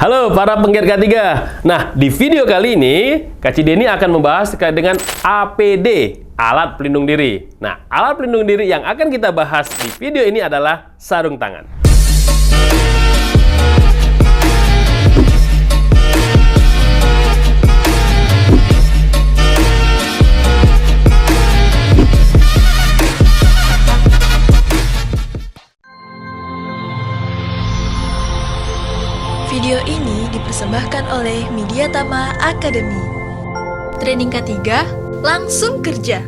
Halo para penggiat K3. Nah, di video kali ini Kak Cideni akan membahas terkait dengan APD, alat pelindung diri. Nah, alat pelindung diri yang akan kita bahas di video ini adalah sarung tangan. Video ini dipersembahkan oleh Mediatama Academy. Training K3, langsung kerja.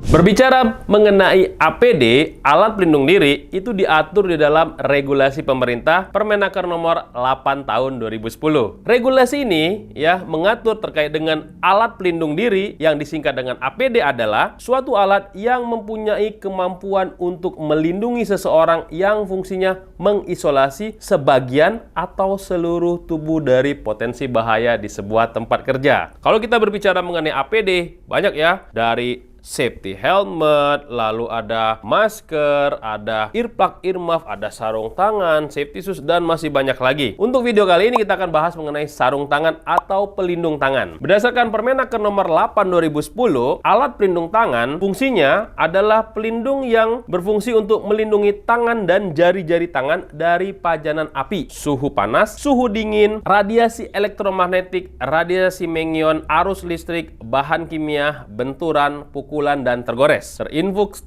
Berbicara mengenai APD, alat pelindung diri, itu diatur di dalam regulasi pemerintah Permenaker nomor 8 tahun 2010. Regulasi ini ya mengatur terkait dengan alat pelindung diri yang disingkat dengan APD adalah suatu alat yang mempunyai kemampuan untuk melindungi seseorang yang fungsinya mengisolasi sebagian atau seluruh tubuh dari potensi bahaya di sebuah tempat kerja. Kalau kita berbicara mengenai APD, banyak ya, dari safety helmet, lalu ada masker, ada earplug, earmuff, ada sarung tangan, safety shoes, dan masih banyak lagi. Untuk video kali ini kita akan bahas mengenai sarung tangan atau pelindung tangan. Berdasarkan Permenaker nomor 8 2010, alat pelindung tangan fungsinya adalah pelindung yang berfungsi untuk melindungi tangan dan jari-jari tangan dari pajanan api, suhu panas, suhu dingin, radiasi elektromagnetik, radiasi mengion, arus listrik, bahan kimia, benturan, pukulan, dan tergores,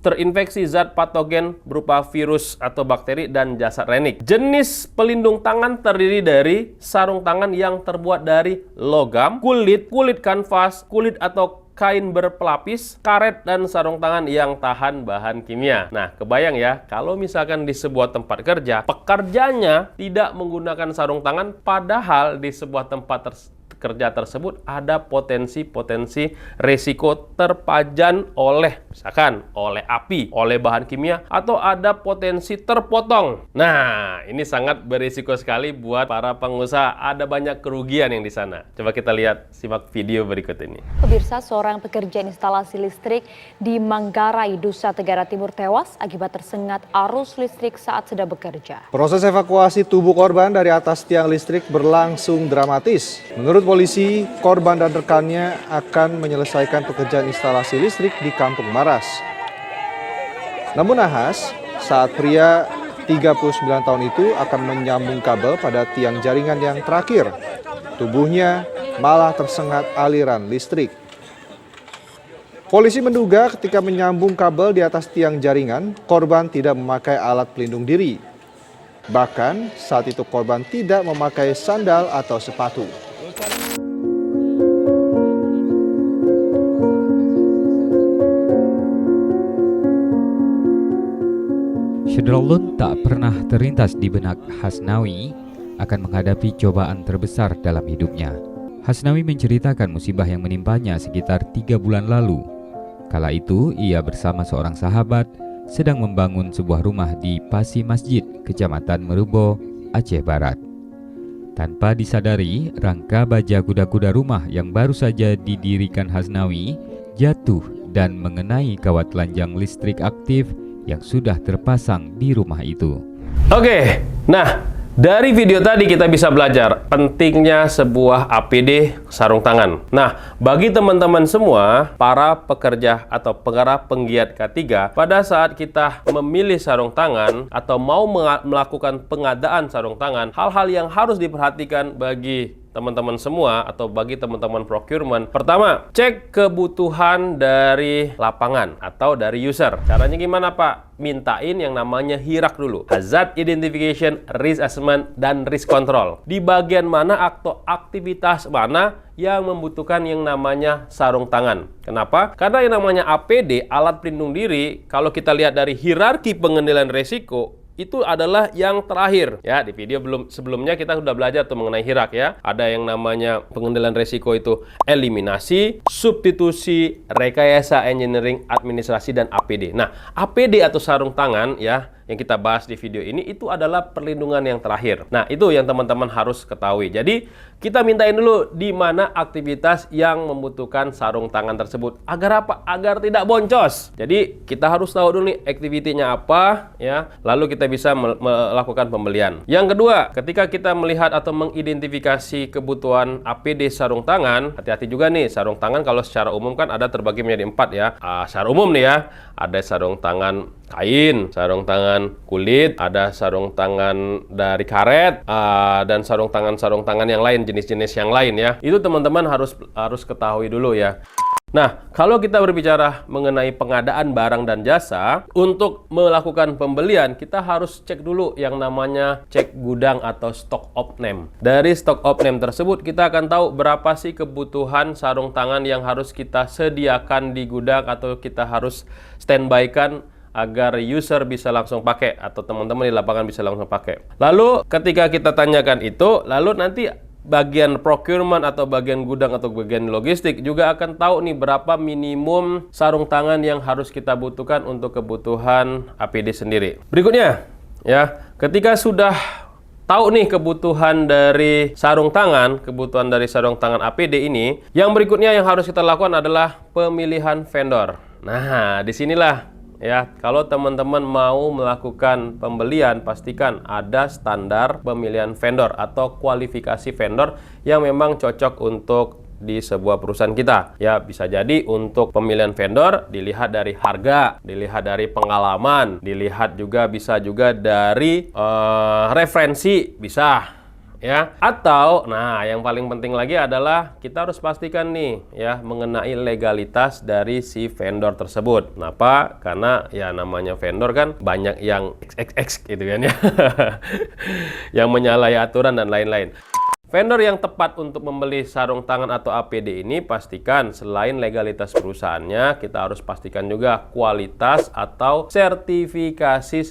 terinfeksi zat patogen berupa virus atau bakteri, dan jasad renik. Jenis pelindung tangan terdiri dari sarung tangan yang terbuat dari logam, kulit kanvas, kulit atau kain berpelapis, karet, dan sarung tangan yang tahan bahan kimia. Nah, kebayang ya, kalau misalkan di sebuah tempat kerja, pekerjanya tidak menggunakan sarung tangan, padahal di sebuah tempat kerja tersebut ada potensi resiko terpajan oleh misalkan oleh api, oleh bahan kimia, atau ada potensi terpotong. Nah, ini sangat berisiko sekali buat para pengusaha. Ada banyak kerugian yang di sana. Coba kita lihat, simak video berikut ini. Pemirsa, seorang pekerja instalasi listrik di Manggarai, Nusa Tenggara Timur tewas akibat tersengat arus listrik saat sedang bekerja. Proses evakuasi tubuh korban dari atas tiang listrik berlangsung dramatis. Menurut polisi, korban dan rekannya akan menyelesaikan pekerjaan instalasi listrik di Kampung Maras. Namun nahas, saat pria 39 tahun itu akan menyambung kabel pada tiang jaringan yang terakhir, tubuhnya malah tersengat aliran listrik. Polisi menduga ketika menyambung kabel di atas tiang jaringan, korban tidak memakai alat pelindung diri. Bahkan saat itu korban tidak memakai sandal atau sepatu. Syedrolun tak pernah terlintas di benak Hasnawi akan menghadapi cobaan terbesar dalam hidupnya. Hasnawi menceritakan musibah yang menimpanya sekitar 3 bulan lalu. Kala itu ia bersama seorang sahabat sedang membangun sebuah rumah di Pasi Masjid, Kecamatan Merubo, Aceh Barat. Tanpa disadari, rangka baja kuda-kuda rumah yang baru saja didirikan Hasnawi jatuh dan mengenai kawat telanjang listrik aktif yang sudah terpasang di rumah itu. Oke, nah dari video tadi kita bisa belajar pentingnya sebuah APD sarung tangan. Nah, bagi teman-teman semua, para pekerja atau para penggiat K3, pada saat kita memilih sarung tangan atau mau melakukan pengadaan sarung tangan, hal-hal yang harus diperhatikan bagi teman-teman semua atau bagi teman-teman procurement. Pertama, cek kebutuhan dari lapangan atau dari user. Caranya gimana, Pak? Mintain yang namanya HIRAK dulu. Hazard Identification, Risk Assessment, dan Risk Control. Di bagian mana atau aktivitas mana yang membutuhkan yang namanya sarung tangan. Kenapa? Karena yang namanya APD, alat pelindung diri, kalau kita lihat dari hierarki pengendalian resiko, itu adalah yang terakhir ya. Di video sebelumnya kita sudah belajar tuh mengenai HIRAK ya. Ada yang namanya pengendalian resiko itu eliminasi, substitusi, rekayasa engineering, administrasi, dan APD. Nah, APD atau sarung tangan ya, yang kita bahas di video ini itu adalah perlindungan yang terakhir. Nah, itu yang teman-teman harus ketahui. Jadi, kita mintain dulu di mana aktivitas yang membutuhkan sarung tangan tersebut. Agar apa? Agar tidak boncos. Jadi, kita harus tahu dulu nih aktivitinya apa, ya. Lalu kita bisa melakukan pembelian. Yang kedua, ketika kita melihat atau mengidentifikasi kebutuhan APD sarung tangan, hati-hati juga nih, sarung tangan kalau secara umum kan ada terbagi menjadi 4 ya. Secara umum nih ya, ada sarung tangan kain, sarung tangan kulit, ada sarung tangan dari karet, dan sarung tangan yang lain, jenis-jenis yang lain ya. Itu teman-teman harus ketahui dulu ya. Nah, kalau kita berbicara mengenai pengadaan barang dan jasa, untuk melakukan pembelian, kita harus cek dulu yang namanya cek gudang atau stock of name. Dari stock of name tersebut, kita akan tahu berapa sih kebutuhan sarung tangan yang harus kita sediakan di gudang atau kita harus standby-kan agar user bisa langsung pakai atau teman-teman di lapangan bisa langsung pakai. Lalu, ketika kita tanyakan itu, lalu nanti bagian procurement atau bagian gudang atau bagian logistik juga akan tahu nih berapa minimum sarung tangan yang harus kita butuhkan untuk kebutuhan APD sendiri. Berikutnya, ya, ketika sudah tahu nih kebutuhan dari sarung tangan APD ini, yang berikutnya yang harus kita lakukan adalah pemilihan vendor. Nah, disinilah ya, kalau teman-teman mau melakukan pembelian, pastikan ada standar pemilihan vendor atau kualifikasi vendor yang memang cocok untuk di sebuah perusahaan kita. Ya, bisa jadi untuk pemilihan vendor dilihat dari harga, dilihat dari pengalaman, dilihat juga bisa juga dari referensi, bisa. Ya, atau yang paling penting lagi adalah kita harus pastikan nih ya mengenai legalitas dari si vendor tersebut. Kenapa? Karena ya namanya vendor kan banyak yang XXX gitu kan ya. Yang menyalahi aturan dan lain-lain. Vendor yang tepat untuk membeli sarung tangan atau APD ini, pastikan selain legalitas perusahaannya, kita harus pastikan juga kualitas atau sertifikasi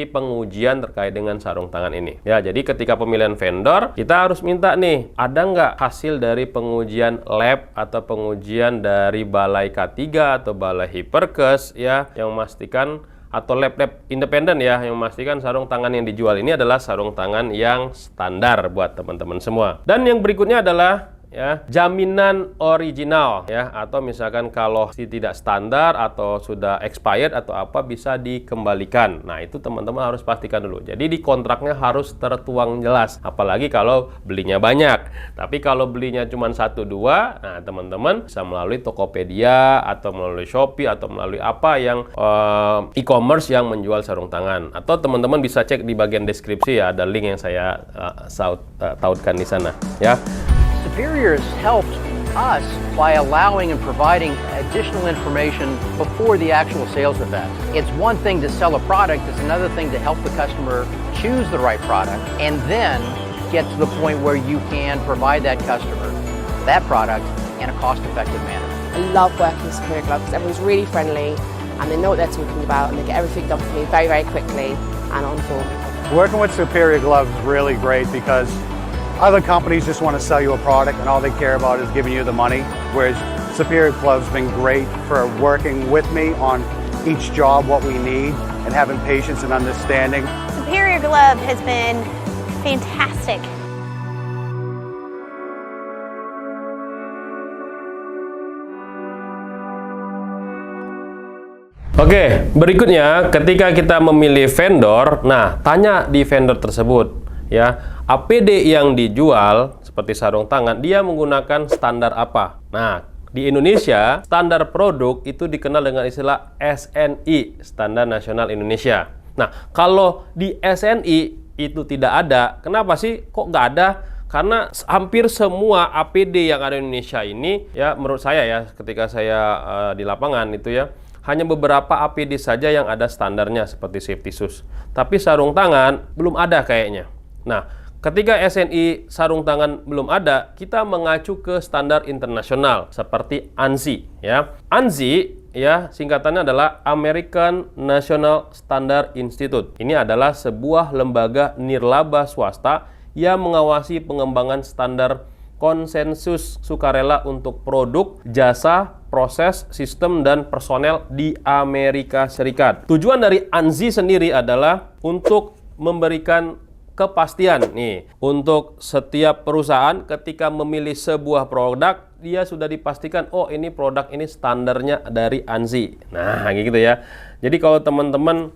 pengujian terkait dengan sarung tangan ini. Ya, jadi ketika pemilihan vendor, kita harus minta nih, ada nggak hasil dari pengujian lab atau pengujian dari Balai K3 atau Balai Hiperkes ya, yang memastikan atau lab-lab independen ya, yang memastikan sarung tangan yang dijual ini adalah sarung tangan yang standar buat teman-teman semua. Dan yang berikutnya adalah ya jaminan original ya, atau misalkan kalau tidak standar atau sudah expired atau apa bisa dikembalikan. Nah, itu teman-teman harus pastikan dulu. Jadi di kontraknya harus tertuang jelas, apalagi kalau belinya banyak. Tapi kalau belinya cuma 1-2, nah teman-teman bisa melalui Tokopedia atau melalui Shopee atau melalui apa yang e-commerce yang menjual sarung tangan. Atau teman-teman bisa cek di bagian deskripsi ya, ada link yang saya tautkan di sana ya. Superior has helped us by allowing and providing additional information before the actual sales event. It's one thing to sell a product, it's another thing to help the customer choose the right product and then get to the point where you can provide that customer that product in a cost-effective manner. I love working with Superior Glove because everyone's really friendly and they know what they're talking about and they get everything done for me very, very quickly and on form. Working with Superior Glove is really great because other companies just want to sell you a product and all they care about is giving you the money, whereas Superior Glove's been great for working with me on each job, what we need, and having patience and understanding. Superior Glove has been fantastic. Oke, berikutnya ketika kita memilih vendor, nah tanya di vendor tersebut ya, APD yang dijual seperti sarung tangan, dia menggunakan standar apa? Nah, di Indonesia, standar produk itu dikenal dengan istilah SNI, Standar Nasional Indonesia. Nah, kalau di SNI itu tidak ada, kenapa sih kok nggak ada? Karena hampir semua APD yang ada di Indonesia ini, ya menurut saya ya, ketika saya di lapangan itu ya, hanya beberapa APD saja yang ada standarnya seperti safety shoes. Tapi sarung tangan belum ada kayaknya. Nah, ketika SNI sarung tangan belum ada, kita mengacu ke standar internasional seperti ANSI ya. ANSI ya singkatannya adalah American National Standard Institute. Ini adalah sebuah lembaga nirlaba swasta yang mengawasi pengembangan standar konsensus sukarela untuk produk, jasa, proses, sistem, dan personel di Amerika Serikat. Tujuan dari ANSI sendiri adalah untuk memberikan kepastian nih untuk setiap perusahaan ketika memilih sebuah produk, dia sudah dipastikan oh ini produk ini standarnya dari ANSI. Nah gitu ya. Jadi kalau teman-teman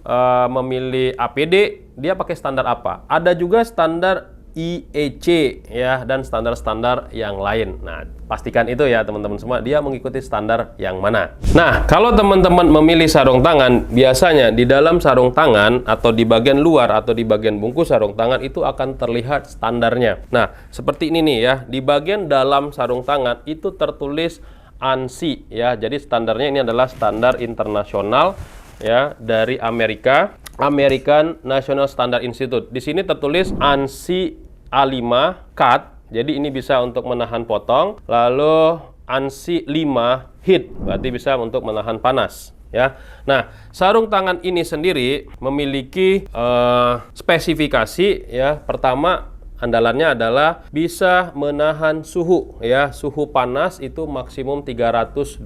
memilih APD, dia pakai standar apa? Ada juga standar IEC ya, dan standar-standar yang lain. Nah, pastikan itu ya teman-teman semua, dia mengikuti standar yang mana. Nah, kalau teman-teman memilih sarung tangan, biasanya di dalam sarung tangan atau di bagian luar atau di bagian bungkus sarung tangan itu akan terlihat standarnya. Nah, seperti ini nih ya, di bagian dalam sarung tangan itu tertulis ANSI ya. Jadi standarnya ini adalah standar internasional ya dari Amerika. American National Standard Institute. Di sini tertulis ANSI A5 cut. Jadi ini bisa untuk menahan potong. Lalu ANSI 5 heat, berarti bisa untuk menahan panas. Ya. Nah, sarung tangan ini sendiri memiliki spesifikasi ya. Pertama, andalannya adalah bisa menahan suhu ya. Suhu panas itu maksimum 320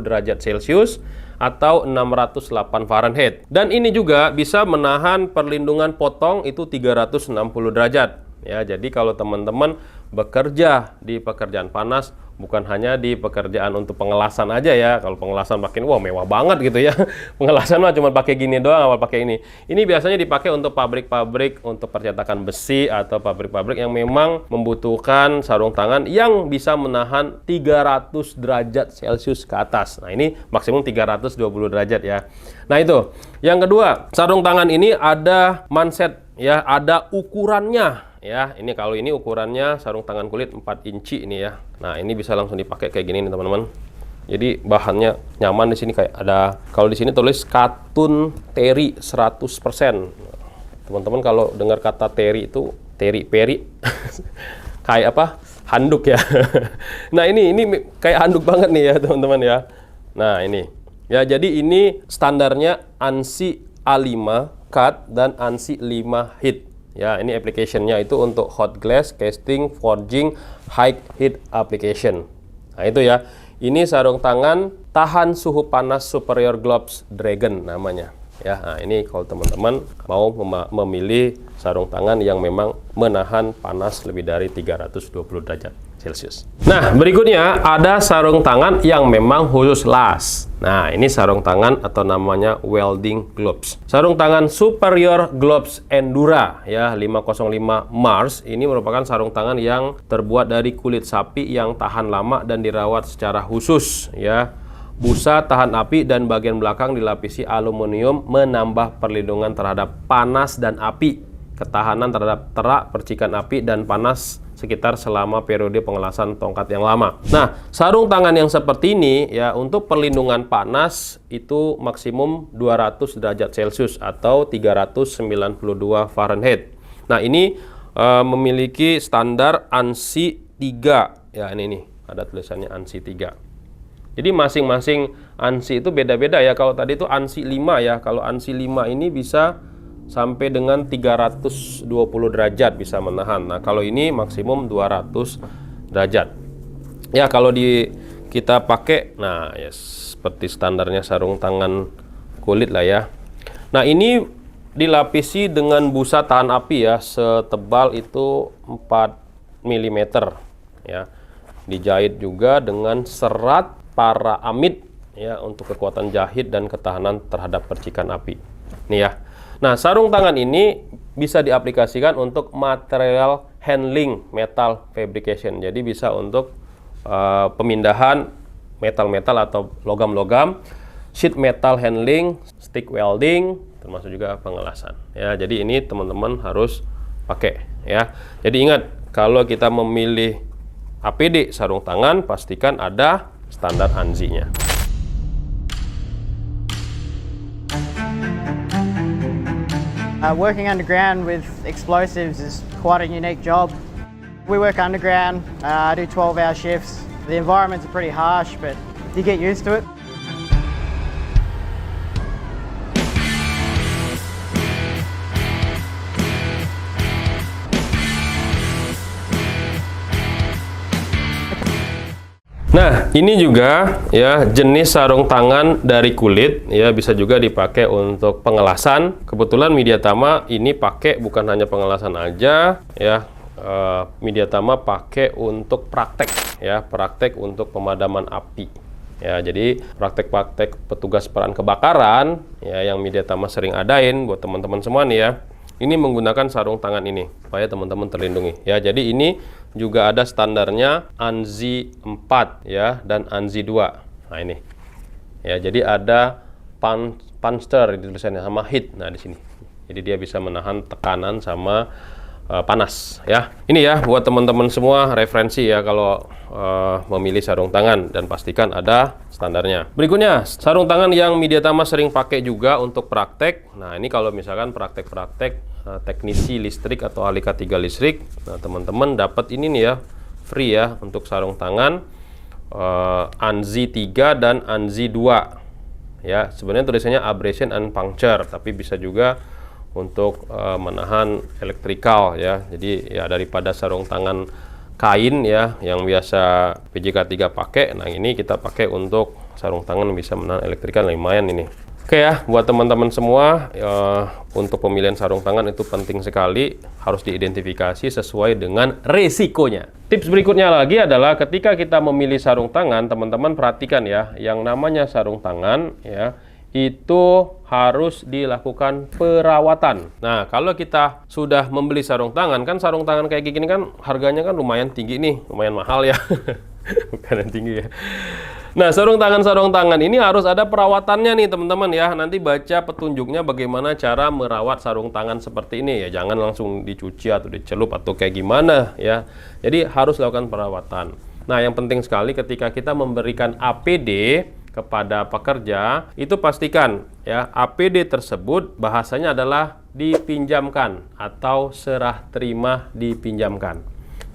derajat Celcius atau 608 Fahrenheit. Dan ini juga bisa menahan perlindungan potong itu 360 derajat. Ya, jadi kalau teman-teman bekerja di pekerjaan panas, bukan hanya di pekerjaan untuk pengelasan aja ya. Kalau pengelasan makin wah mewah banget gitu ya. Pengelasan mah cuma pakai gini doang, awal pakai ini. Ini biasanya dipakai untuk pabrik-pabrik untuk percetakan besi atau pabrik-pabrik yang memang membutuhkan sarung tangan yang bisa menahan 300 derajat Celcius ke atas. Nah, ini maksimum 320 derajat ya. Nah, itu. Yang kedua, sarung tangan ini ada manset ya, ada ukurannya. Ya, ini kalau ini ukurannya sarung tangan kulit 4 inci ini ya. Nah, ini bisa langsung dipakai kayak gini nih teman-teman. Jadi bahannya nyaman di sini kayak ada, kalau di sini tulis katun teri 100%. Teman-teman kalau dengar kata teri itu peri kayak apa? Handuk ya. Nah, ini kayak handuk banget nih ya, teman-teman ya. Nah, ini. Ya, jadi ini standarnya ANSI A5 cut dan ANSI 5 heat. Ya, ini application-nya itu untuk hot glass, casting, forging, high heat application. Nah, itu ya. Ini sarung tangan tahan suhu panas Superior Gloves Dragon namanya. Ya, nah ini kalau teman-teman mau memilih sarung tangan yang memang menahan panas lebih dari 320 derajat Celcius. Nah, berikutnya ada sarung tangan yang memang khusus las. Nah, ini sarung tangan atau namanya welding gloves. Sarung tangan Superior Gloves Endura ya 505 Mars ini merupakan sarung tangan yang terbuat dari kulit sapi yang tahan lama dan dirawat secara khusus ya. Busa tahan api dan bagian belakang dilapisi aluminium menambah perlindungan terhadap panas dan api, ketahanan terhadap terak, percikan api dan panas sekitar selama periode pengelasan tongkat yang lama. Nah, sarung tangan yang seperti ini ya untuk perlindungan panas itu maksimum 200 derajat Celcius atau 392 Fahrenheit. Nah, ini memiliki standar ANSI 3 ya, ini nih ada tulisannya ANSI 3. Jadi masing-masing ANSI itu beda-beda ya. Kalau tadi itu ANSI 5 ya. Kalau ANSI 5 ini bisa sampai dengan 320 derajat bisa menahan. Nah, kalau ini maksimum 200 derajat. Ya, kalau kita pakai, nah ya seperti standarnya sarung tangan kulit lah ya. Nah, ini dilapisi dengan busa tahan api ya, setebal itu 4 mm ya. Dijahit juga dengan serat para amid ya untuk kekuatan jahit dan ketahanan terhadap percikan api. Nih ya. Nah, sarung tangan ini bisa diaplikasikan untuk material handling metal fabrication. Jadi bisa untuk pemindahan metal-metal atau logam-logam, sheet metal handling, stick welding, termasuk juga pengelasan. Ya, jadi ini teman-teman harus pakai ya. Jadi ingat, kalau kita memilih APD sarung tangan, pastikan ada standar ANSI-nya. Working underground with explosives is quite a unique job. We work underground, I do 12-hour shifts. The environments are pretty harsh, but you get used to it. Nah, ini juga ya jenis sarung tangan dari kulit ya, bisa juga dipakai untuk pengelasan. Kebetulan Mediatama ini pakai bukan hanya pengelasan aja ya. Mediatama pakai untuk praktek ya, praktek untuk pemadaman api. Ya, jadi praktek-praktek petugas pemadam kebakaran ya yang Mediatama sering adain buat teman-teman semua nih ya. Ini menggunakan sarung tangan ini supaya teman-teman terlindungi ya. Jadi ini juga ada standarnya ANSI 4 ya dan ANSI 2. Nah ini. Ya, jadi ada Panster di tulisannya sama heat. Nah, di sini. Jadi dia bisa menahan tekanan sama panas ya. Ini ya buat teman-teman semua referensi ya kalau memilih sarung tangan, dan pastikan ada standarnya. Berikutnya, sarung tangan yang Mediatama sering pakai juga untuk praktek. Nah, ini kalau misalkan praktek-praktek teknisi listrik atau ahli K3 listrik, nah teman-teman dapat ini nih ya, free ya untuk sarung tangan ANSI 3 dan ANSI 2. Ya, sebenarnya tulisannya abrasion and puncture, tapi bisa juga untuk menahan elektrikal ya. Jadi ya daripada sarung tangan kain ya yang biasa PJK3 pakai, nah ini kita pakai untuk sarung tangan bisa menahan elektrikal, lumayan ini. Oke ya, buat teman-teman semua untuk pemilihan sarung tangan itu penting sekali, harus diidentifikasi sesuai dengan resikonya. Tips berikutnya lagi adalah ketika kita memilih sarung tangan, teman-teman perhatikan ya, yang namanya sarung tangan ya itu harus dilakukan perawatan. Nah, kalau kita sudah membeli sarung tangan, kan sarung tangan kayak gini kan harganya kan lumayan tinggi nih, lumayan mahal ya. Bukan yang tinggi ya. Nah, sarung tangan ini harus ada perawatannya nih teman-teman ya. Nanti baca petunjuknya bagaimana cara merawat sarung tangan seperti ini ya. Jangan langsung dicuci atau dicelup atau kayak gimana ya. Jadi harus lakukan perawatan. Nah, yang penting sekali ketika kita memberikan APD kepada pekerja, itu pastikan ya APD tersebut bahasanya adalah dipinjamkan atau serah terima dipinjamkan.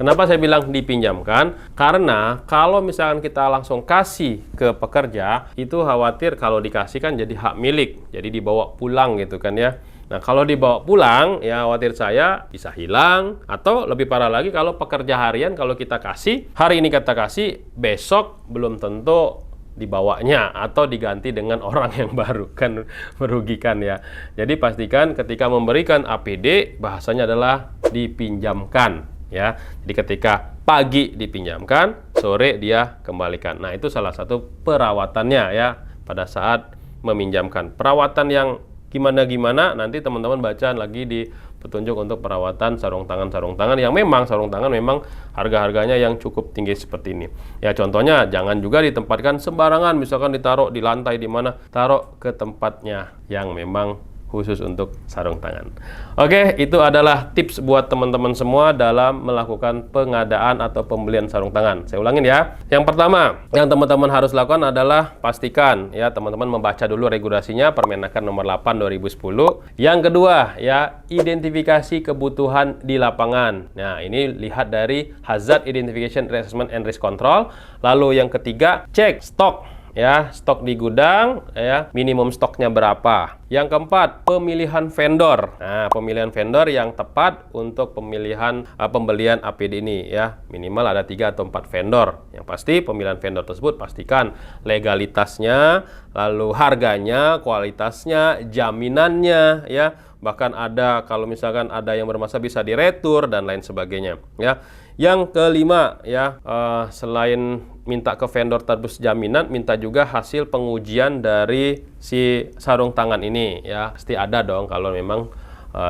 Kenapa saya bilang dipinjamkan? Karena kalau misalkan kita langsung kasih ke pekerja, itu khawatir kalau dikasihkan jadi hak milik, jadi dibawa pulang gitu kan ya. Nah, kalau dibawa pulang ya khawatir saya bisa hilang, atau lebih parah lagi kalau pekerja harian, kalau kita kasih hari ini kita kasih, besok belum tentu dibawanya atau diganti dengan orang yang baru, kan merugikan ya. Jadi pastikan ketika memberikan APD bahasanya adalah dipinjamkan ya. Jadi ketika pagi dipinjamkan, sore dia kembalikan. Nah, itu salah satu perawatannya ya pada saat meminjamkan. Perawatan yang gimana nanti teman-teman baca lagi di petunjuk untuk perawatan sarung tangan yang memang sarung tangan memang harga-harganya yang cukup tinggi seperti ini. Ya, contohnya jangan juga ditempatkan sembarangan, misalkan ditaruh di lantai di mana, taruh ke tempatnya yang memang khusus untuk sarung tangan. Oke, itu adalah tips buat teman-teman semua dalam melakukan pengadaan atau pembelian sarung tangan. Saya ulangin ya. Yang pertama, yang teman-teman harus lakukan adalah pastikan ya teman-teman membaca dulu regulasinya Permenaker nomor 8 2010. Yang kedua, ya identifikasi kebutuhan di lapangan. Nah, ini lihat dari Hazard Identification, Assessment and Risk Control. Lalu yang ketiga, cek stok. Ya, stok di gudang ya, minimum stoknya berapa. Yang keempat, pemilihan vendor. Nah, pemilihan vendor yang tepat untuk pemilihan pembelian APD ini ya. Minimal ada 3 atau 4 vendor. Yang pasti pemilihan vendor tersebut pastikan legalitasnya, lalu harganya, kualitasnya, jaminannya ya. Bahkan ada kalau misalkan ada yang bermasalah bisa diretur dan lain sebagainya ya. Yang kelima ya, selain minta ke vendor terbus jaminan, minta juga hasil pengujian dari si sarung tangan ini ya. Pasti ada dong kalau memang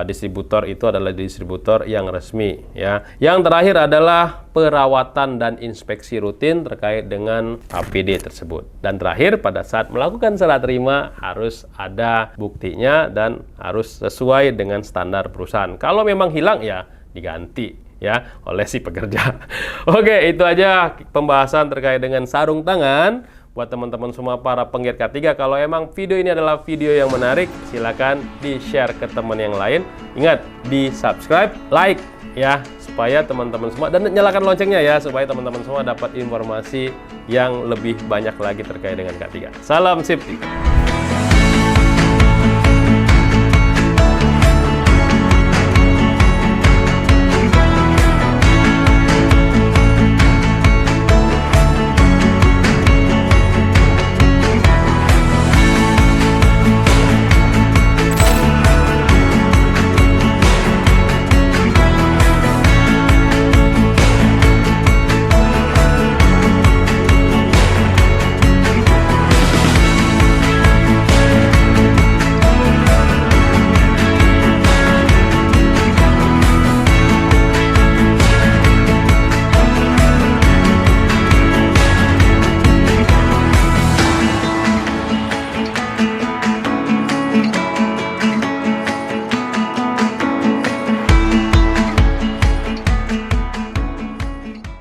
distributor itu adalah distributor yang resmi ya. Yang terakhir adalah perawatan dan inspeksi rutin terkait dengan APD tersebut. Dan terakhir, pada saat melakukan serah terima harus ada buktinya dan harus sesuai dengan standar perusahaan. Kalau memang hilang ya diganti ya oleh si pekerja. Oke, itu aja pembahasan terkait dengan sarung tangan. Buat teman-teman semua para penggiat K3, kalau emang video ini adalah video yang menarik, silakan di-share ke teman yang lain. Ingat, di-subscribe, like ya, supaya teman-teman semua, dan nyalakan loncengnya ya, supaya teman-teman semua dapat informasi yang lebih banyak lagi terkait dengan K3. Salam safety.